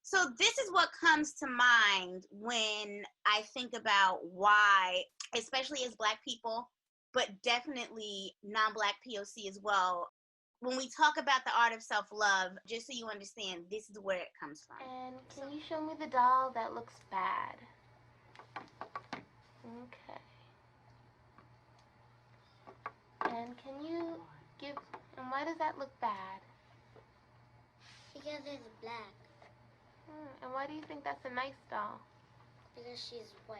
So this is what comes to mind when I think about why, especially as Black people, but definitely non-Black POC as well, when we talk about the art of self-love, just so you understand, this is where it comes from. And can you show me the doll that looks bad? Okay. And can you give, and why does that look bad? Because it's black. And why do you think that's a nice doll? Because she's white.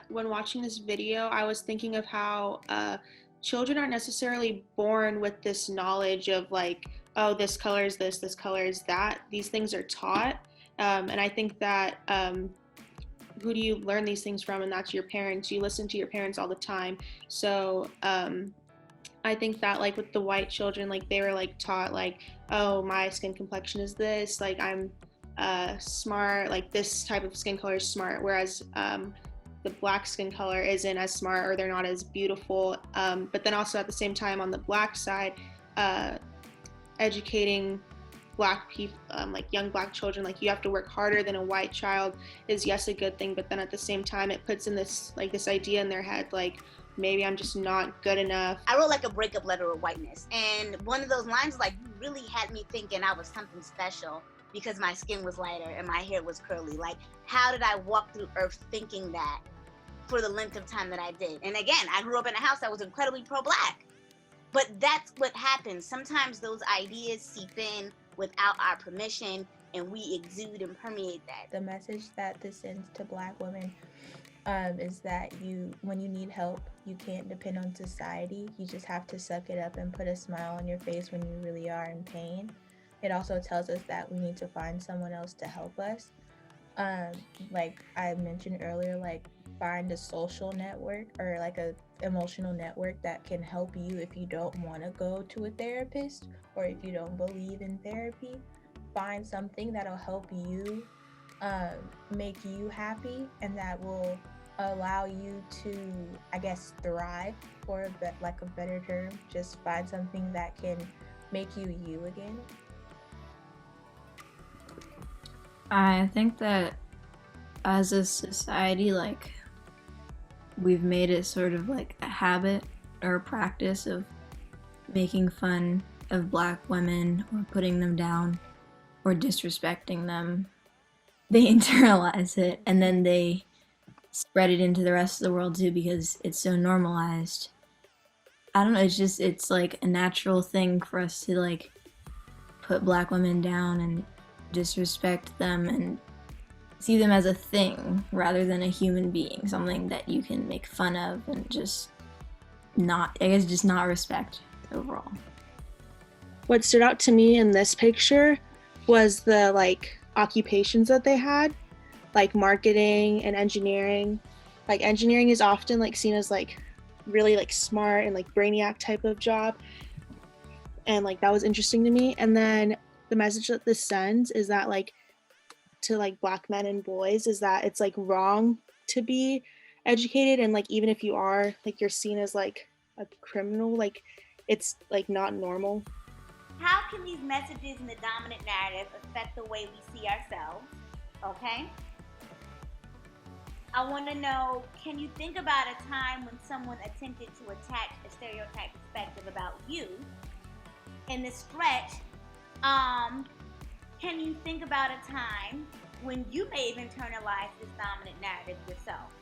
When watching this video, I was thinking of how children aren't necessarily born with this knowledge of like, oh, this color is this color is that. These things are taught. And I think that who do you learn these things from? And that's your parents. You listen to your parents all the time. So I think that like with the white children, like they were like taught like, oh, my skin complexion is this, like I'm smart, like this type of skin color is smart, whereas the Black skin color isn't as smart, or they're not as beautiful. But then also at the same time on the Black side, educating Black people, like young Black children, like you have to work harder than a white child is, yes, a good thing, but then at the same time it puts in this like this idea in their head like, maybe I'm just not good enough. I wrote like a breakup letter of whiteness, and one of those lines like, you really had me thinking I was something special because my skin was lighter and my hair was curly. Like, how did I walk through earth thinking that for the length of time that I did? And again, I grew up in a house that was incredibly pro-Black, but that's what happens. Sometimes those ideas seep in without our permission, and we exude and permeate that. The message that this sends to Black women is that when you need help, you can't depend on society. You just have to suck it up and put a smile on your face when you really are in pain. It also tells us that we need to find someone else to help us. Like I mentioned earlier, like find a social network or like a emotional network that can help you if you don't want to go to a therapist or if you don't believe in therapy. Find something that'll help you make you happy and that will allow you to, I guess, thrive, for a better term. Just find something that can make you you again. I think that as a society, like, we've made it sort of like a habit or a practice of making fun of Black women or putting them down or disrespecting them. They internalize it and then they spread it into the rest of the world too because it's so normalized. I don't know, it's like a natural thing for us to like put Black women down and disrespect them and see them as a thing rather than a human being, something that you can make fun of and just not respect overall. What stood out to me in this picture was the like occupations that they had, like marketing and engineering. Like engineering is often like seen as like really like smart and like brainiac type of job, and like that was interesting to me. And then the message that this sends is that like to like Black men and boys is that it's like wrong to be educated, and like even if you are, like you're seen as like a criminal, like it's like not normal. How can these messages in the dominant narrative affect the way we see ourselves? Okay. I want to know, can you think about a time when someone attempted to attach a stereotype perspective about you? In the stretch, can you think about a time when you may have internalized this dominant narrative yourself?